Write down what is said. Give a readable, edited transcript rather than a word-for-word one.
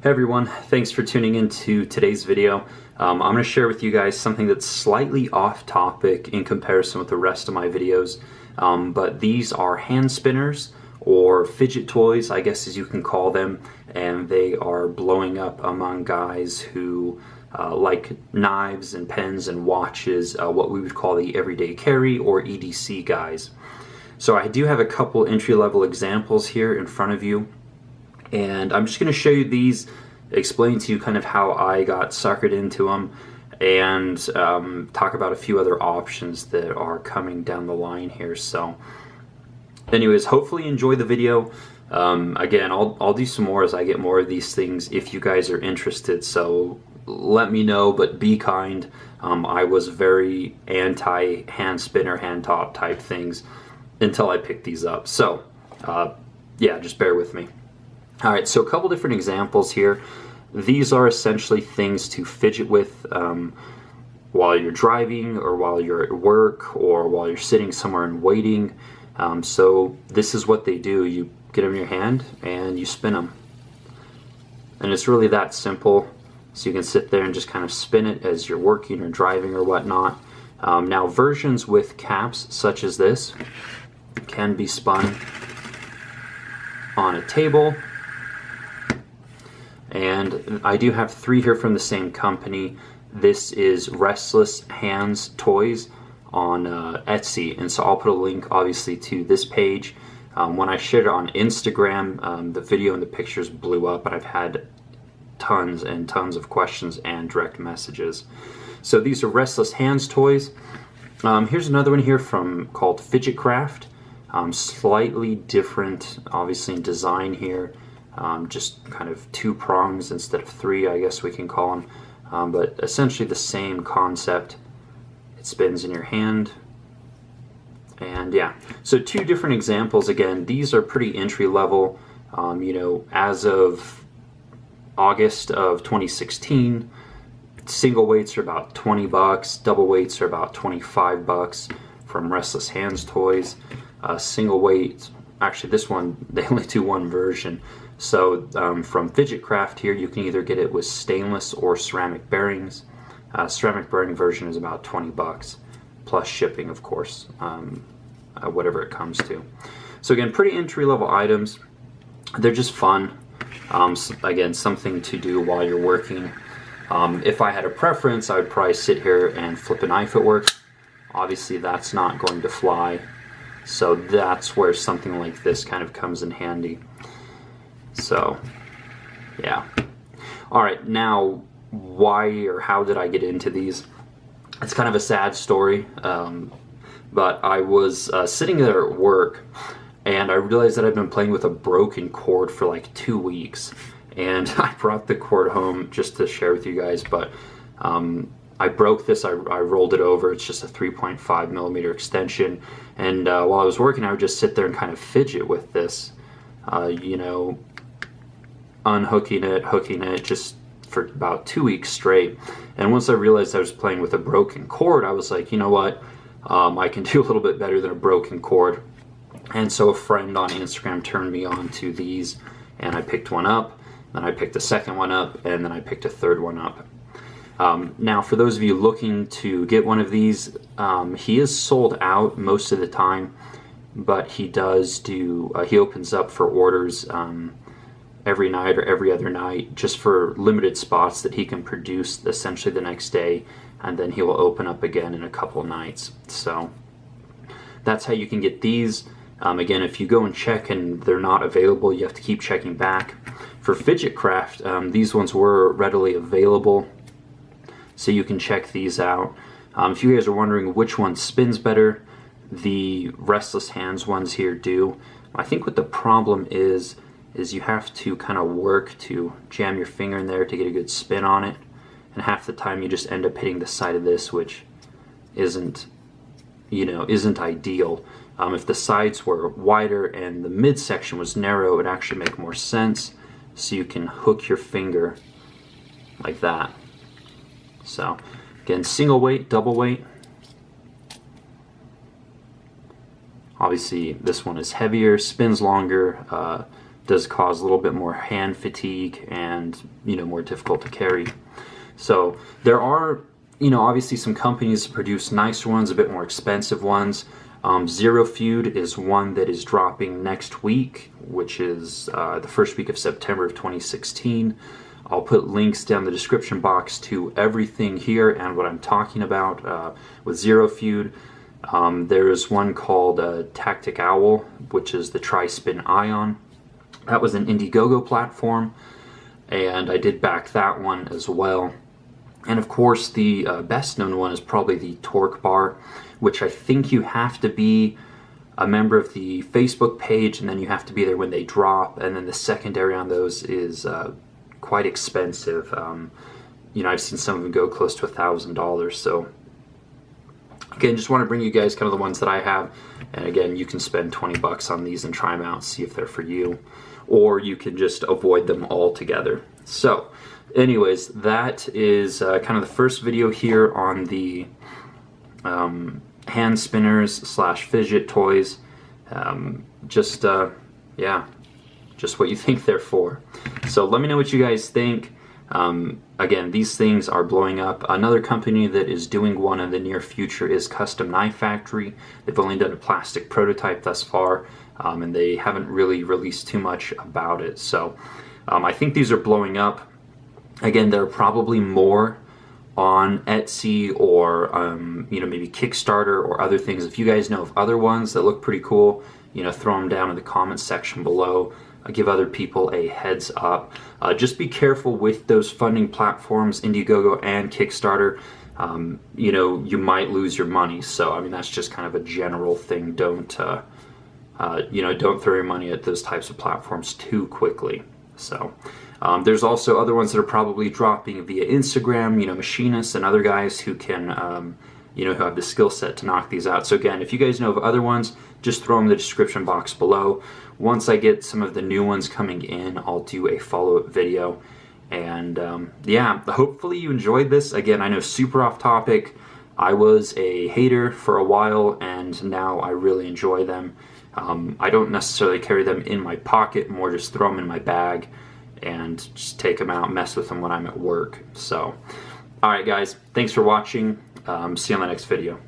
Hey everyone, thanks for tuning into today's video. I'm going to share with you guys something that's slightly off topic in comparison with the rest of my videos, but these are hand spinners or fidget toys, I guess as you can call them, and they are blowing up among guys who like knives and pens and watches, what we would call the everyday carry or EDC guys. So I do have a couple entry-level examples here in front of you. And I'm just going to show you these, explain to you kind of how I got suckered into them, and talk about a few other options that are coming down the line here. So anyways, hopefully you enjoy the video. Again, I'll do some more as I get more of these things if you guys are interested. So let me know, but be kind. I was very anti hand spinner, hand top type things until I picked these up. So yeah, just bear with me. Alright, so a couple different examples here. These are essentially things to fidget with while you're driving or while you're at work or while you're sitting somewhere and waiting. So this is what they do. You get them in your hand and you spin them. And it's really that simple. So you can sit there and just kind of spin it as you're working or driving or whatnot. Now versions with caps such as this can be spun on a table. And I do have three here from the same company. This is Restless Hands Toys on Etsy, and so I'll put a link obviously to this page. When I shared it on Instagram, the video and the pictures blew up, but I've had tons and tons of questions and direct messages. So these are Restless Hands Toys. Here's another one here called Fidget Craft. Slightly different, obviously, in design here. Just kind of two prongs instead of three, I guess we can call them, but essentially the same concept. It spins in your hand, and yeah, so two different examples. Again, these are pretty entry level. You know, as of August of 2016, single weights are about $20, double weights are about $25 from Restless Hands Toys. Single weight, actually this one, they only do one version. So from Fidget Craft here, you can either get it with stainless or ceramic bearings. Ceramic bearing version is about $20, plus shipping, of course, whatever it comes to. So again, pretty entry-level items. They're just fun. Again, something to do while you're working. If I had a preference, I would probably sit here and flip a knife at work. Obviously, that's not going to fly. So that's where something like this kind of comes in handy. So, yeah. Alright, now, why or how did I get into these? It's kind of a sad story, but I was sitting there at work, and I realized that I'd been playing with a broken cord for like 2 weeks, and I brought the cord home just to share with you guys, but I broke this, I rolled it over. It's just a 3.5 millimeter extension, and while I was working, I would just sit there and kind of fidget with this, you know, unhooking it, hooking it, just for about 2 weeks straight. And once I realized I was playing with a broken cord, I was like, you know what, I can do a little bit better than a broken cord. And so a friend on Instagram turned me on to these, and I picked one up, then I picked a second one up, and then I picked a third one up. Now, for those of you looking to get one of these, he is sold out most of the time, but he does do, he opens up for orders every night or every other night, just for limited spots that he can produce essentially the next day, and then he will open up again in a couple nights. So that's how you can get these. Again, if you go and check and they're not available, you have to keep checking back. For Fidget Craft, these ones were readily available, so you can check these out. If you guys are wondering which one spins better, the Restless Hands ones here do. I think what the problem is you have to kind of work to jam your finger in there to get a good spin on it, and half the time you just end up hitting the side of this, which isn't, you know, isn't ideal. If the sides were wider and the midsection was narrow, it would actually make more sense, so you can hook your finger like that. So again, single weight, double weight. Obviously this one is heavier, spins longer, does cause a little bit more hand fatigue and, more difficult to carry. So there are, obviously some companies that produce nicer ones, a bit more expensive ones. Zero Feud is one that is dropping next week, which is the first week of September of 2016. I'll put links down the description box to everything here and what I'm talking about with Zero Feud. There is one called Tactic Owl, which is the Tri-Spin Ion. That was an Indiegogo platform, and I did back that one as well. And of course, the best known one is probably the Torque Bar, which I think you have to be a member of the Facebook page, and then you have to be there when they drop, and then the secondary on those is quite expensive. I've seen some of them go close to $1,000. So again, just want to bring you guys kind of the ones that I have, and again, you can spend 20 bucks on these and try them out, see if they're for you, or you can just avoid them altogether. So anyways, that is kind of the first video here on the hand spinners / fidget toys. Just what you think they're for. So let me know what you guys think. Again, these things are blowing up. Another company that is doing one in the near future is Custom Knife Factory. They've only done a plastic prototype thus far, and they haven't really released too much about it. So I think these are blowing up. Again, there are probably more on Etsy or maybe Kickstarter or other things. If you guys know of other ones that look pretty cool, throw them down in the comments section below. Give other people a heads up. Just be careful with those funding platforms, Indiegogo and Kickstarter. You might lose your money. So that's just kind of a general thing. Don't throw your money at those types of platforms too quickly. So there's also other ones that are probably dropping via Instagram, machinists and other guys who can, who have the skill set to knock these out. So again, if you guys know of other ones, just throw them in the description box below. Once I get some of the new ones coming in, I'll do a follow-up video. And hopefully you enjoyed this. Again, I know super off topic. I was a hater for a while, and now I really enjoy them. I don't necessarily carry them in my pocket, more just throw them in my bag and just take them out, mess with them when I'm at work. So, alright guys, thanks for watching. See you on the next video.